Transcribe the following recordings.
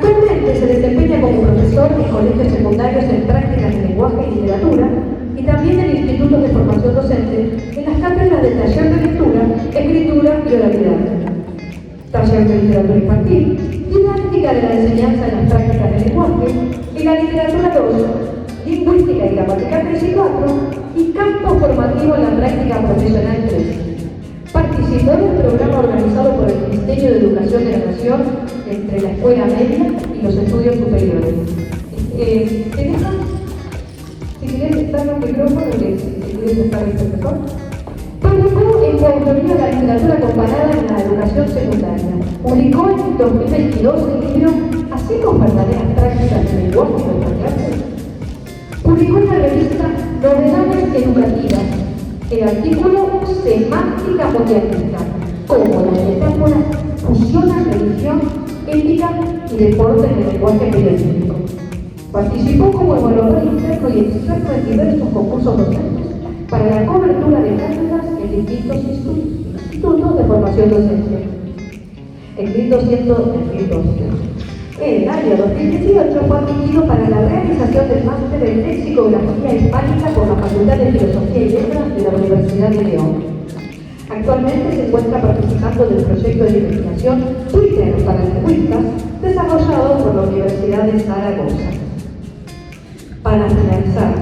Actualmente se desempeña como profesor en colegios secundarios en prácticas de lenguaje y literatura y también en institutos de formación docente en las cátedras de taller de lectura, escritura y oralidad, taller de literatura infantil, didáctica de la enseñanza en las prácticas de lenguaje, en la literatura 2, lingüística y gramática 3 y 4 y campo formativo en la práctica profesional 3. Participó del programa organizado por el Ministerio de Educación de la Nación entre la escuela media y los estudios superiores. Si querés dar un micrófono, si querés estar el profesor. Publicó en coautoría la literatura comparada en la educación secundaria. Publicó en 2022 el libro ¿Hacemos verdaderas prácticas de lenguaje en nuestra clase? Publicó en la revista Novedades Educativas el artículo Semántica Modernística, cómo las metáforas fusionan religión, ética y deporte en el lenguaje periodístico. Participó como evaluador interno y externo en diversos concursos docentes para la cobertura de cátedras en distintos institutos de formación docente. En el año 2018 fue admitido para la realización del máster en lexicografía hispánica por la Facultad de Filosofía y Letras de la Universidad de León. Actualmente se encuentra participando del proyecto de investigación Twitter para lingüistas desarrollado por la Universidad de Zaragoza. Para finalizar,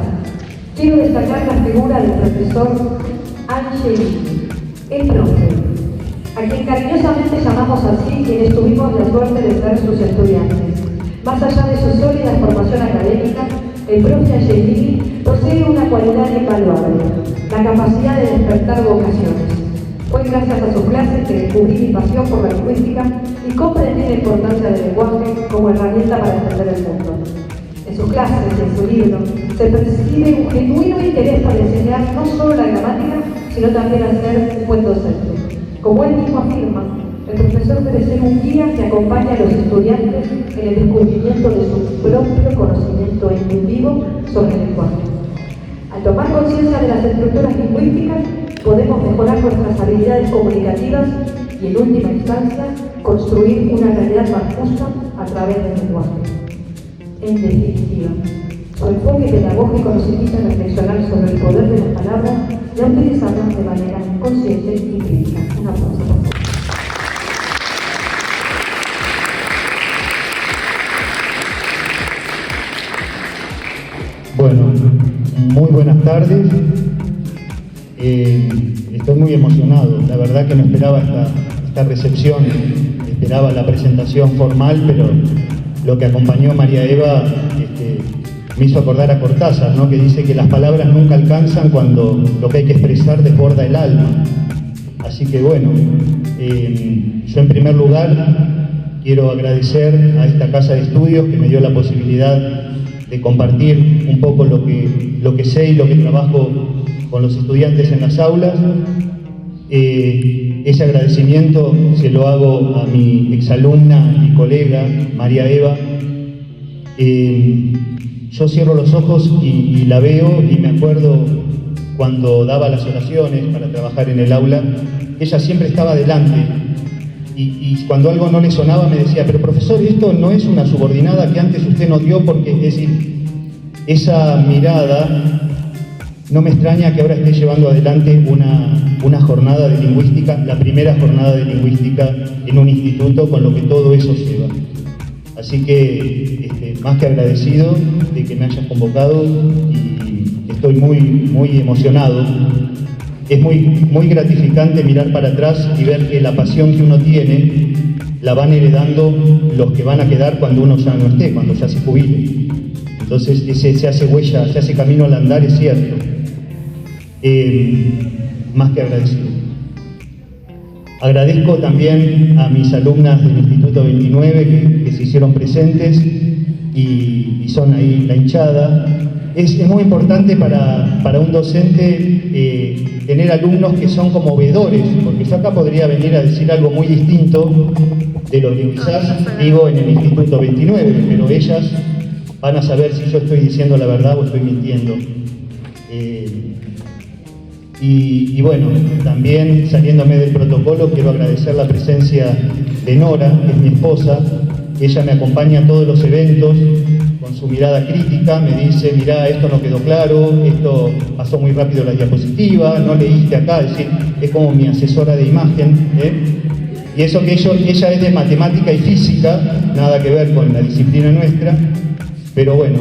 quiero destacar la figura del profesor Angelini, el profe, a quien cariñosamente llamamos así quienes tuvimos la suerte de ser sus estudiantes. Más allá de su sólida formación académica, el profe Angelini posee una cualidad invaluable, la capacidad de despertar vocaciones. Fue gracias a sus clases que descubrí mi pasión por la lingüística y comprendí la importancia del lenguaje como herramienta para entender el mundo. En sus clases y en su libro se percibe un genuino interés para enseñar no solo la gramática, sino también a ser un buen docente. Como él mismo afirma, el profesor debe ser un guía que acompaña a los estudiantes en el descubrimiento de su propio conocimiento intuitivo sobre el lenguaje. Al tomar conciencia de las estructuras lingüísticas, podemos mejorar nuestras habilidades comunicativas y, en última instancia, construir una realidad más justa a través del lenguaje. En definitiva, su enfoque pedagógico nos invita a reflexionar sobre el poder de las palabras y a utilizarlas de manera consciente y crítica. Un aplauso. Bueno, muy buenas tardes. Estoy muy emocionado. La verdad que no esperaba esta recepción, esperaba la presentación formal, pero lo que acompañó a María Eva me hizo acordar a Cortázar, ¿no? Que dice que las palabras nunca alcanzan cuando lo que hay que expresar desborda el alma. Así que bueno, yo en primer lugar quiero agradecer a esta casa de estudios que me dio la posibilidad de compartir un poco lo que sé y lo que trabajo con los estudiantes en las aulas. Ese agradecimiento se lo hago a mi exalumna y colega María Eva. Yo cierro los ojos y la veo y me acuerdo cuando daba las oraciones para trabajar en el aula, ella siempre estaba delante y cuando algo no le sonaba me decía, pero profesor, esto no es una subordinada que antes usted nos dio, porque es decir, esa mirada no me extraña que ahora esté llevando adelante una jornada de lingüística, la primera jornada de lingüística en un instituto, con lo que todo eso lleva. Así que más que agradecido de que me hayas convocado y estoy muy emocionado. Es muy gratificante mirar para atrás y ver que la pasión que uno tiene la van heredando los que van a quedar cuando uno ya no esté, cuando ya se jubile. Entonces se hace huella, se hace camino al andar, es cierto. Más que agradecido. Agradezco también a mis alumnas del Instituto 29 que se hicieron presentes y son ahí la hinchada. Es muy importante para un docente tener alumnos que son como veedores, porque yo acá podría venir a decir algo muy distinto de lo que quizás digo en el Instituto 29, pero ellas van a saber si yo estoy diciendo la verdad o estoy mintiendo. Y bueno, también saliéndome del protocolo, quiero agradecer la presencia de Nora, que es mi esposa, ella me acompaña a todos los eventos con su mirada crítica, me dice, mirá, esto no quedó claro, esto pasó muy rápido la diapositiva, no leíste acá, es decir, es como mi asesora de imagen, y eso que ella es de matemática y física, nada que ver con la disciplina nuestra, pero bueno,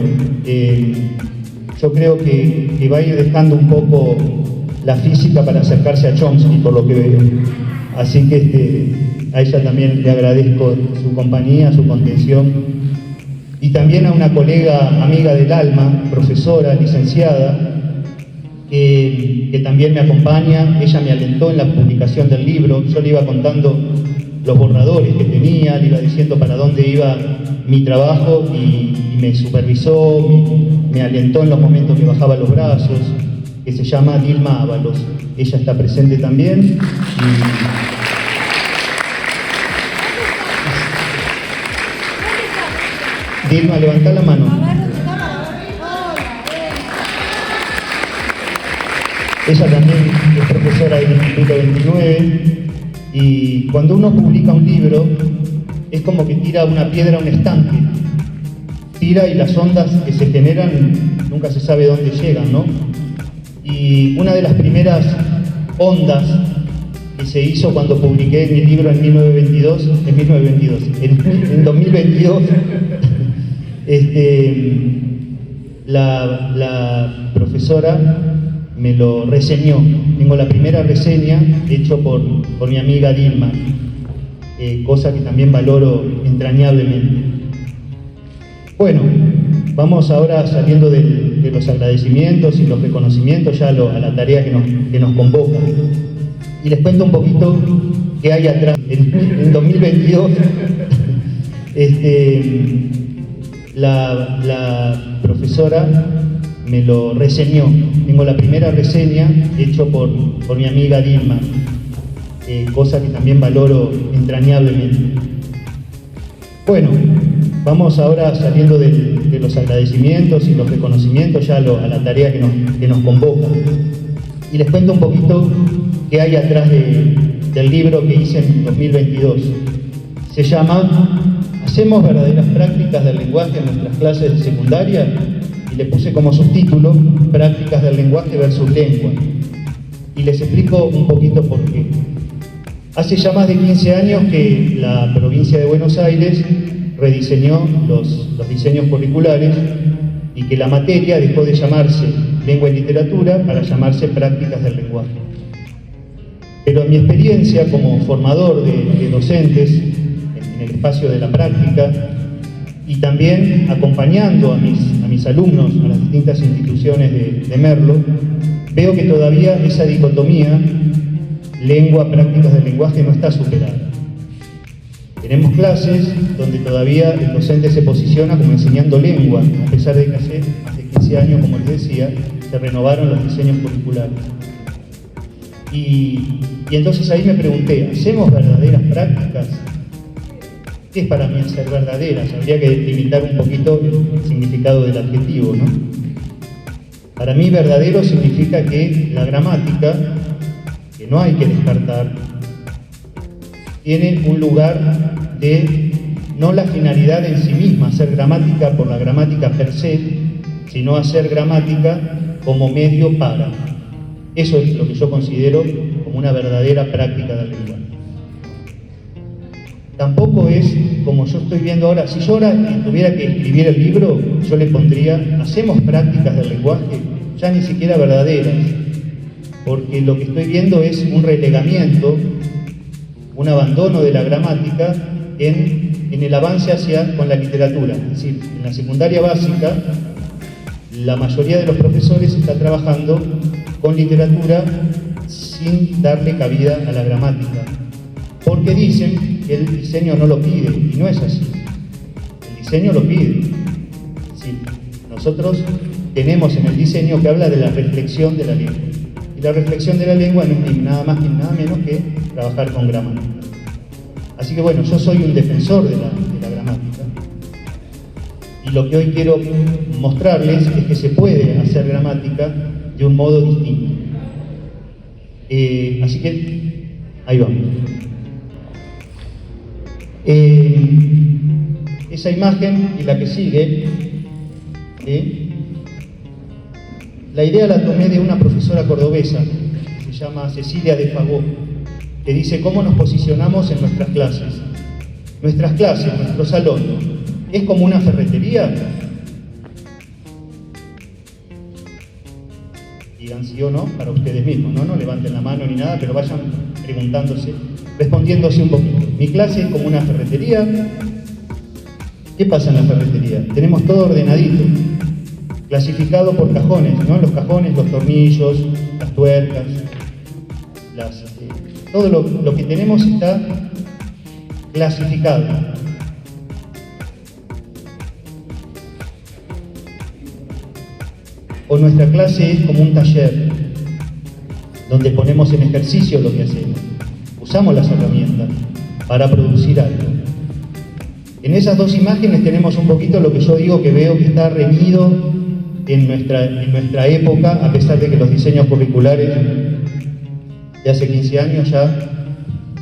yo creo que va a ir dejando un poco la física para acercarse a Chomsky, por lo que veo. Así que a ella también le agradezco su compañía, su contención. Y también a una colega amiga del alma, profesora, licenciada, que también me acompaña. Ella me alentó en la publicación del libro. Yo le iba contando los borradores que tenía, le iba diciendo para dónde iba mi trabajo y me supervisó, me alentó en los momentos que bajaba los brazos, que se llama Dilma Ábalos. Ella está presente también. Dilma, levantá la mano. Ella también es profesora del Instituto 29 y cuando uno publica un libro es como que tira una piedra a un estanque. Tira y las ondas que se generan nunca se sabe dónde llegan, ¿no? Y una de las primeras ondas que se hizo cuando publiqué mi libro en 2022, la profesora me lo reseñó. Tengo la primera reseña hecho por mi amiga Dilma, cosa que también valoro entrañablemente. Bueno, vamos ahora saliendo de los agradecimientos y los reconocimientos ya a la tarea que nos convoca. Y les cuento un poquito qué hay atrás. En 2022, la profesora me lo reseñó. Tengo la primera reseña hecho por mi amiga Dilma, cosa que también valoro entrañablemente. Bueno, vamos ahora saliendo de los agradecimientos y los reconocimientos ya a la tarea que nos convoca. Y les cuento un poquito qué hay atrás del libro que hice en 2022. Se llama ¿Hacemos verdaderas prácticas del lenguaje en nuestras clases de secundaria? Y le puse como subtítulo Prácticas del lenguaje versus lengua. Y les explico un poquito por qué. Hace ya más de 15 años que la provincia de Buenos Aires rediseñó los diseños curriculares y que la materia dejó de llamarse lengua y literatura para llamarse prácticas del lenguaje. Pero en mi experiencia como formador de docentes en el espacio de la práctica y también acompañando a mis alumnos a las distintas instituciones de Merlo, veo que todavía esa dicotomía lengua, prácticas del lenguaje no está superada. Tenemos clases donde todavía el docente se posiciona como enseñando lengua, a pesar de que hace más de 15 años, como les decía, se renovaron los diseños curriculares. Y entonces ahí me pregunté, ¿hacemos verdaderas prácticas? ¿Qué es para mí hacer verdaderas? Habría que delimitar un poquito el significado del adjetivo, ¿no? Para mí verdadero significa que la gramática, que no hay que descartar, tiene un lugar de no la finalidad en sí misma, hacer gramática por la gramática per se, sino hacer gramática como medio para. Eso es lo que yo considero como una verdadera práctica del lenguaje. Tampoco es como yo estoy viendo ahora. Si yo ahora tuviera que escribir el libro, yo le pondría, hacemos prácticas del lenguaje, ya ni siquiera verdaderas, porque lo que estoy viendo es un relegamiento, un abandono de la gramática en el avance con la literatura. Es decir, en la secundaria básica, la mayoría de los profesores está trabajando con literatura sin darle cabida a la gramática, porque dicen que el diseño no lo pide, y no es así. El diseño lo pide. Es decir, nosotros tenemos en el diseño que habla de la reflexión de la lengua. Y la reflexión de la lengua no es nada más ni nada menos que trabajar con gramática. Así que bueno, yo soy un defensor de la gramática. Y lo que hoy quiero mostrarles es que se puede hacer gramática de un modo distinto. Así que ahí vamos. esa imagen y la que sigue, la idea la tomé de una profesora cordobesa, que se llama Cecilia de Fagó, que dice cómo nos posicionamos en nuestras clases. Nuestras clases, nuestro salón, ¿es como una ferretería? Digan sí o no para ustedes mismos, no levanten la mano ni nada, pero vayan preguntándose, respondiéndose un poquito. Mi clase es como una ferretería. ¿Qué pasa en la ferretería? Tenemos todo ordenadito, clasificado por cajones, ¿no? Los cajones, los tornillos, las tuercas, todo lo que tenemos está clasificado. O nuestra clase es como un taller, donde ponemos en ejercicio lo que hacemos. Usamos las herramientas para producir algo. En esas dos imágenes tenemos un poquito lo que yo digo que veo que está reñido en nuestra época, a pesar de que los diseños curriculares de hace 15 años ya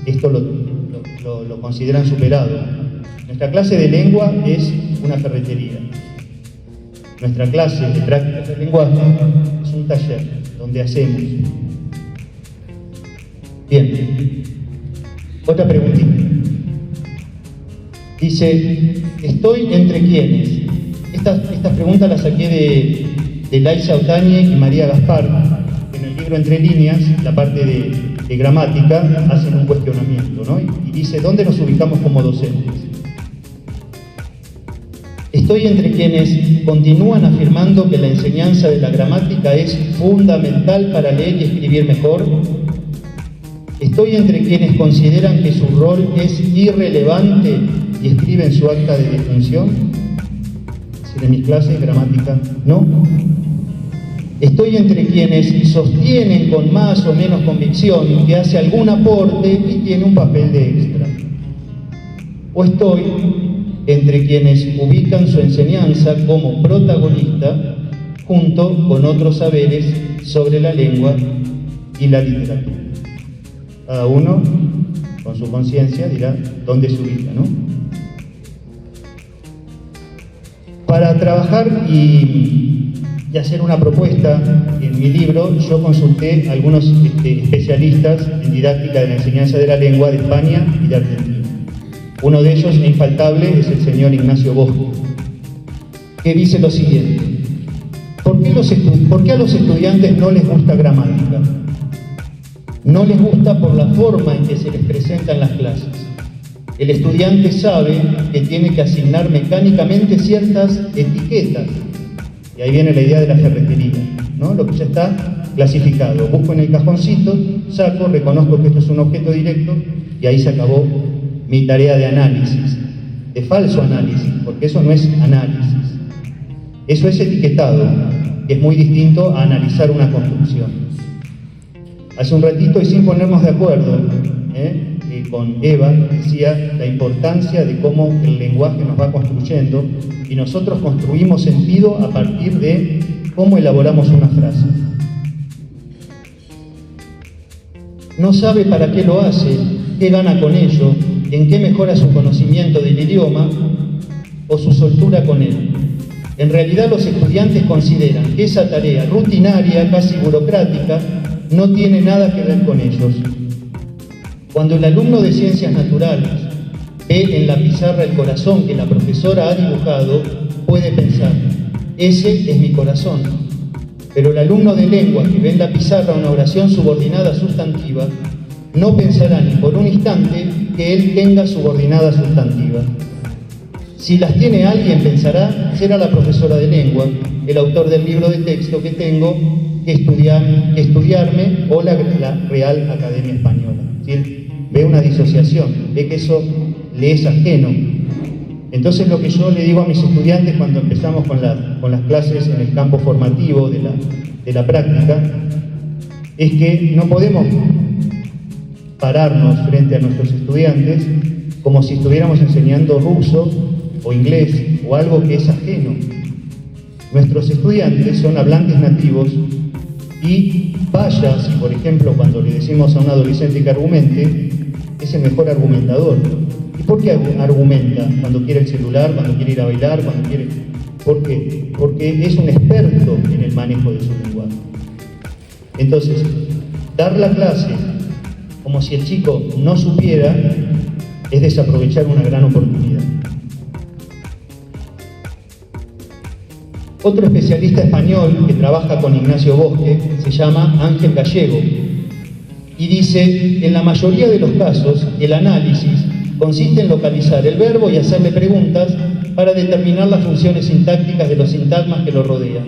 esto lo consideran superado. Nuestra clase de lengua es una ferretería. Nuestra clase de prácticas de lenguaje es un taller donde hacemos. Bien, otra preguntita. Dice, ¿estoy entre quiénes? Estas preguntas las saqué de Laisa Otañe y María Gaspar. En el libro Entre Líneas, la parte de gramática, hacen un cuestionamiento, ¿no? Y dice, ¿dónde nos ubicamos como docentes? Estoy entre quienes continúan afirmando que la enseñanza de la gramática es fundamental para leer y escribir mejor. Estoy entre quienes consideran que su rol es irrelevante y escriben su acta de defunción. Si en mis clases gramática no. Estoy entre quienes sostienen con más o menos convicción que hace algún aporte y tiene un papel de extra. O estoy entre quienes ubican su enseñanza como protagonista junto con otros saberes sobre la lengua y la literatura. Cada uno, con su conciencia, dirá dónde se ubica, ¿no? Para trabajar y hacer una propuesta en mi libro, yo consulté a algunos especialistas en didáctica de la enseñanza de la lengua de España y de Argentina. Uno de ellos, e infaltable, es el señor Ignacio Bosco, que dice lo siguiente: ¿por qué a los estudiantes no les gusta gramática? No les gusta por la forma en que se les presenta en las clases. El estudiante sabe que tiene que asignar mecánicamente ciertas etiquetas. Y ahí viene la idea de la ferretería, ¿no? Lo que ya está clasificado. Busco en el cajoncito, saco, reconozco que esto es un objeto directo y ahí se acabó mi tarea de análisis, de falso análisis, porque eso no es análisis. Eso es etiquetado, que es muy distinto a analizar una construcción. Hace un ratito, y sin ponernos de acuerdo, con Eva, decía la importancia de cómo el lenguaje nos va construyendo y nosotros construimos sentido a partir de cómo elaboramos una frase. No sabe para qué lo hace, qué gana con ello, en qué mejora su conocimiento del idioma o su soltura con él. En realidad los estudiantes consideran que esa tarea rutinaria, casi burocrática, no tiene nada que ver con ellos. Cuando el alumno de ciencias naturales ve en la pizarra el corazón que la profesora ha dibujado, puede pensar, ese es mi corazón. Pero el alumno de lengua que ve en la pizarra una oración subordinada sustantiva, no pensará ni por un instante que él tenga subordinada sustantiva. Si las tiene alguien, pensará, será la profesora de lengua, el autor del libro de texto que tengo que estudiarme o la Real Academia Española. ¿Sí? Ve una disociación, ve que eso le es ajeno. Entonces lo que yo le digo a mis estudiantes cuando empezamos con las clases en el campo formativo de la práctica, es que no podemos pararnos frente a nuestros estudiantes como si estuviéramos enseñando ruso o inglés o algo que es ajeno. Nuestros estudiantes son hablantes nativos y vaya si, por ejemplo, cuando le decimos a un adolescente que argumente, es el mejor argumentador. ¿Y por qué argumenta cuando quiere el celular, cuando quiere ir a bailar, cuando quiere? ¿Por qué? Porque es un experto en el manejo de su lenguaje. Entonces, dar la clase como si el chico no supiera es desaprovechar una gran oportunidad. Otro especialista español que trabaja con Ignacio Bosque se llama Ángel Gallego y dice: en la mayoría de los casos, el análisis consiste en localizar el verbo y hacerle preguntas para determinar las funciones sintácticas de los sintagmas que lo rodean.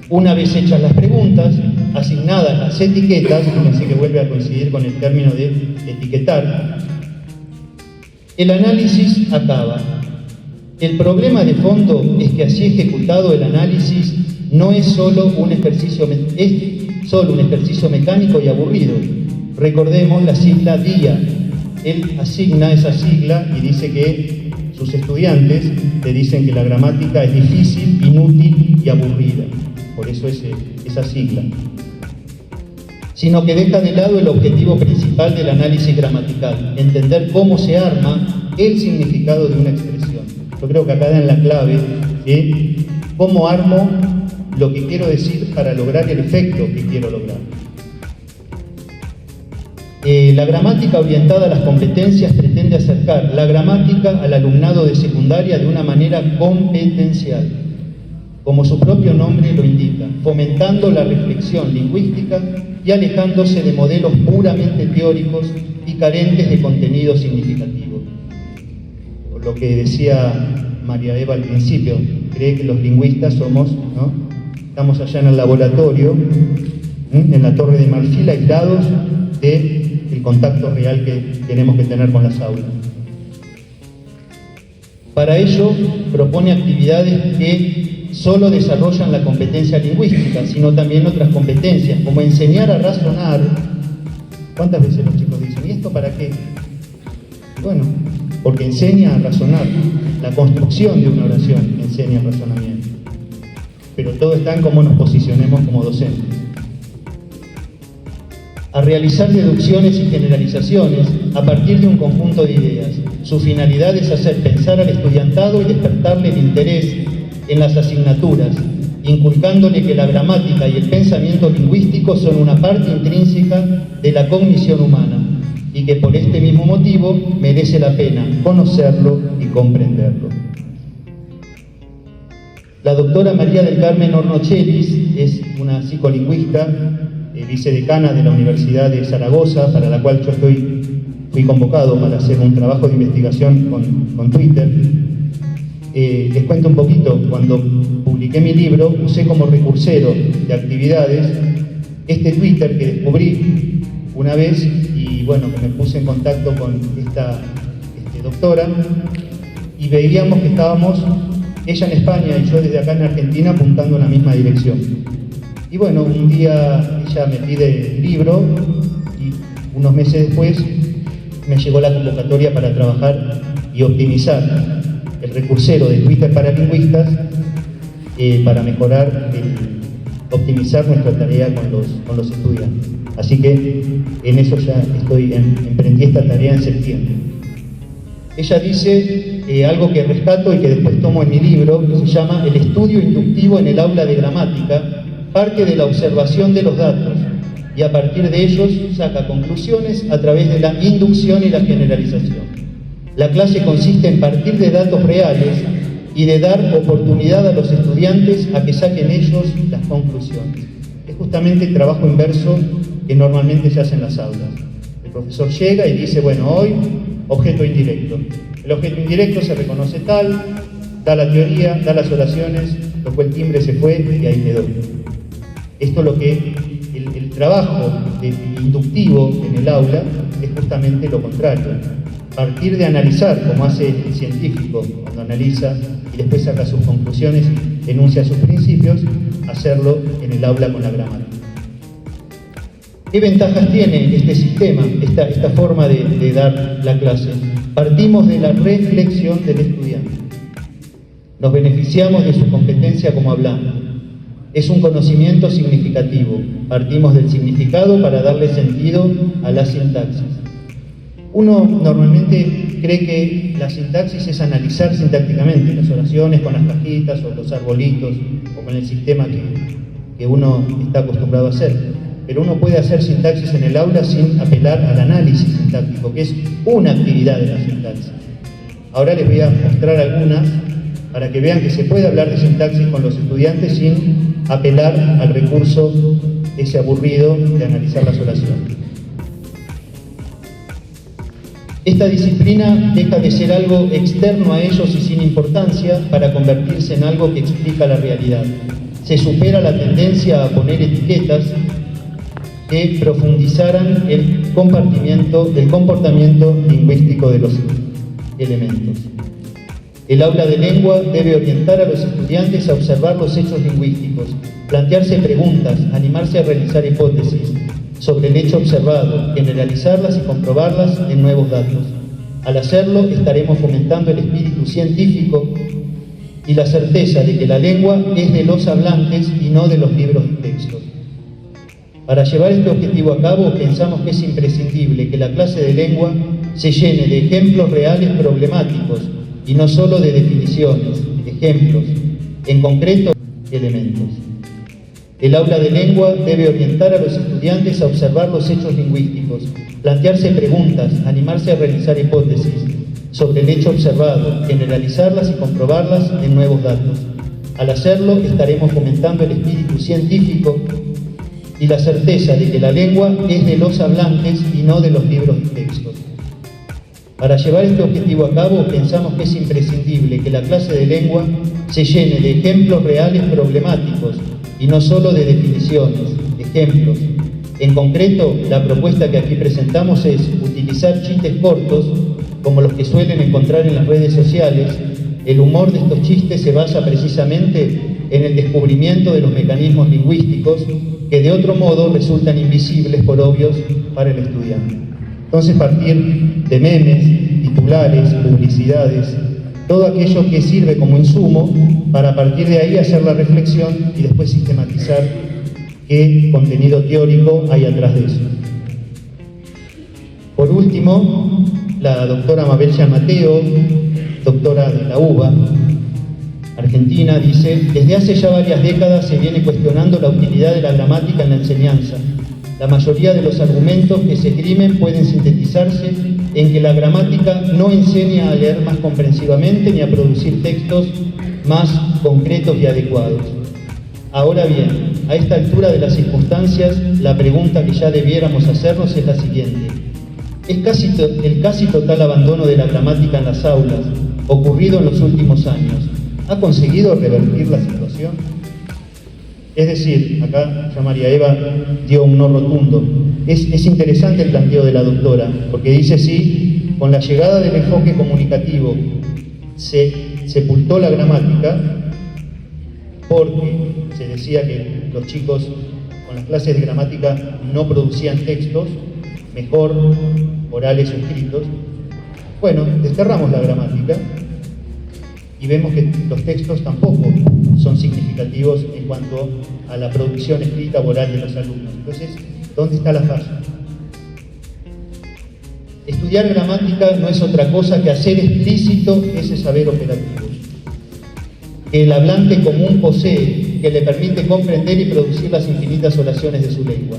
Una vez hechas las preguntas, asignadas las etiquetas, fíjense que vuelve a coincidir con el término de etiquetar, el análisis acaba. El problema de fondo es que así ejecutado el análisis no es solo un ejercicio mecánico y aburrido. Recordemos la sigla DIA. Él asigna esa sigla y dice que sus estudiantes le dicen que la gramática es difícil, inútil y aburrida. Por eso esa sigla. Sino que deja de lado el objetivo principal del análisis gramatical: entender cómo se arma el significado de una expresión. Yo creo que acá dan la clave de cómo armo lo que quiero decir para lograr el efecto que quiero lograr. La gramática orientada a las competencias pretende acercar la gramática al alumnado de secundaria de una manera competencial, como su propio nombre lo indica, fomentando la reflexión lingüística y alejándose de modelos puramente teóricos y carentes de contenido significativo. Por lo que decía María Eva al principio, cree que los lingüistas somos, ¿no? Estamos allá en el laboratorio, en la Torre de Marfil, aislados del contacto real que tenemos que tener con las aulas. Para ello, propone actividades que solo desarrollan la competencia lingüística, sino también otras competencias, como enseñar a razonar. ¿Cuántas veces los chicos dicen, ¿y esto para qué? Bueno, porque enseña a razonar. La construcción de una oración enseña razonamiento. Pero todo está en cómo nos posicionemos como docentes. A realizar deducciones y generalizaciones a partir de un conjunto de ideas. Su finalidad es hacer pensar al estudiantado y despertarle el interés en las asignaturas, inculcándole que la gramática y el pensamiento lingüístico son una parte intrínseca de la cognición humana y que por este mismo motivo merece la pena conocerlo y comprenderlo. La doctora María del Carmen Hornochelis es una psicolingüista, vicedecana de la Universidad de Zaragoza, para la cual yo fui convocado para hacer un trabajo de investigación con Twitter. Les cuento un poquito. Cuando publiqué mi libro, usé como recursero de actividades este Twitter que descubrí una vez y bueno, que me puse en contacto con esta doctora y veíamos que estábamos, ella en España y yo desde acá en Argentina, apuntando en la misma dirección. Y bueno, un día ella me pide el libro y unos meses después me llegó la convocatoria para trabajar y optimizar el recursero de Twitter para lingüistas para mejorar, optimizar nuestra tarea con los estudiantes. Así que en eso ya emprendí esta tarea en septiembre. Ella dice algo que rescato y que después tomo en mi libro, que se llama El estudio inductivo en el aula de gramática, parte de la observación de los datos y a partir de ellos saca conclusiones a través de la inducción y la generalización. La clase consiste en partir de datos reales y de dar oportunidad a los estudiantes a que saquen ellos las conclusiones. Es justamente el trabajo inverso que normalmente se hace en las aulas. El profesor llega y dice, bueno, hoy, objeto indirecto. El objeto indirecto se reconoce tal, da la teoría, da las oraciones, tocó el timbre, se fue y ahí quedó. Esto es lo que el trabajo inductivo en el aula es justamente lo contrario. Partir de analizar, como hace el científico cuando analiza y después saca sus conclusiones y enuncia sus principios, hacerlo en el aula con la gramática. ¿Qué ventajas tiene este sistema, esta forma de dar la clase? Partimos de la reflexión del estudiante. Nos beneficiamos de su competencia como hablante. Es un conocimiento significativo. Partimos del significado para darle sentido a la sintaxis. Uno normalmente cree que la sintaxis es analizar sintácticamente las oraciones con las cajitas o los arbolitos o con el sistema que uno está acostumbrado a hacer. Pero uno puede hacer sintaxis en el aula sin apelar al análisis sintáctico, que es una actividad de la sintaxis. Ahora les voy a mostrar algunas para que vean que se puede hablar de sintaxis con los estudiantes sin apelar al recurso ese aburrido de analizar las oraciones. Esta disciplina deja de ser algo externo a ellos y sin importancia para convertirse en algo que explica la realidad. Se supera la tendencia a poner etiquetas que profundizaran el comportamiento lingüístico de los elementos. El aula de lengua debe orientar a los estudiantes a observar los hechos lingüísticos, plantearse preguntas, animarse a realizar hipótesis sobre el hecho observado, generalizarlas y comprobarlas en nuevos datos. Al hacerlo, estaremos fomentando el espíritu científico y la certeza de que la lengua es de los hablantes y no de los libros de texto. Para llevar este objetivo a cabo, pensamos que es imprescindible que la clase de lengua se llene de ejemplos reales problemáticos y no solo de definiciones, ejemplos, en concreto, elementos. El aula de lengua debe orientar a los estudiantes a observar los hechos lingüísticos, plantearse preguntas, animarse a realizar hipótesis sobre el hecho observado, generalizarlas y comprobarlas en nuevos datos. Al hacerlo, estaremos fomentando el espíritu científico y la certeza de que la lengua es de los hablantes y no de los libros de texto. Para llevar este objetivo a cabo, pensamos que es imprescindible que la clase de lengua se llene de ejemplos reales problemáticos y no solo de definiciones, ejemplos. En concreto, la propuesta que aquí presentamos es utilizar chistes cortos, como los que suelen encontrar en las redes sociales. El humor de estos chistes se basa precisamente en el descubrimiento de los mecanismos lingüísticos que de otro modo resultan invisibles por obvios para el estudiante. Entonces, partir de memes, titulares, publicidades, todo aquello que sirve como insumo para a partir de ahí hacer la reflexión y después sistematizar qué contenido teórico hay atrás de eso. Por último, la doctora Mabel Mateo, doctora de la UBA, Argentina, dice: desde hace ya varias décadas se viene cuestionando la utilidad de la gramática en la enseñanza. La mayoría de los argumentos que se esgrimen pueden sintetizarse en que la gramática no enseña a leer más comprensivamente ni a producir textos más concretos y adecuados. Ahora bien, a esta altura de las circunstancias, la pregunta que ya debiéramos hacernos es la siguiente: ¿es el casi total abandono de la gramática en las aulas, ocurrido en los últimos años, ha conseguido revertir la situación? Es decir, acá ya María Eva dio un no rotundo. Es interesante el planteo de la doctora, porque dice: sí, con la llegada del enfoque comunicativo se sepultó la gramática, porque se decía que los chicos con las clases de gramática no producían textos, mejor orales o escritos. Bueno, desterramos la gramática y vemos que los textos tampoco son significativos en cuanto a la producción escrita o oral de los alumnos. Entonces, ¿dónde está la falla? Estudiar gramática no es otra cosa que hacer explícito ese saber operativo que el hablante común posee, que le permite comprender y producir las infinitas oraciones de su lengua.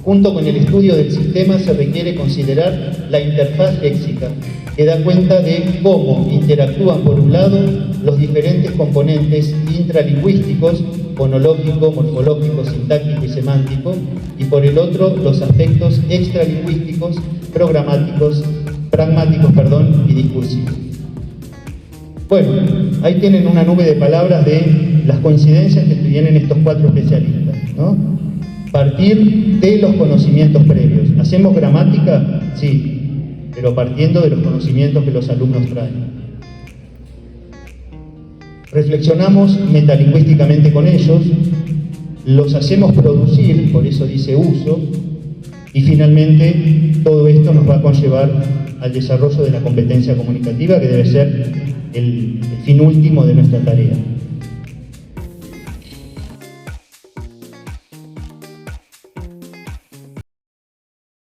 Junto con el estudio del sistema se requiere considerar la interfaz léxica, que da cuenta de cómo interactúan por un lado los diferentes componentes intralingüísticos, fonológico, morfológico, sintáctico y semántico, y por el otro los aspectos extralingüísticos, pragmáticos y discursivos. Bueno, ahí tienen una nube de palabras de las coincidencias que tienen estos cuatro especialistas, ¿no? Partir de los conocimientos previos. ¿Hacemos gramática? Sí, pero partiendo de los conocimientos que los alumnos traen. Reflexionamos metalingüísticamente con ellos, los hacemos producir, por eso dice uso, y finalmente todo esto nos va a conllevar al desarrollo de la competencia comunicativa, que debe ser el fin último de nuestra tarea.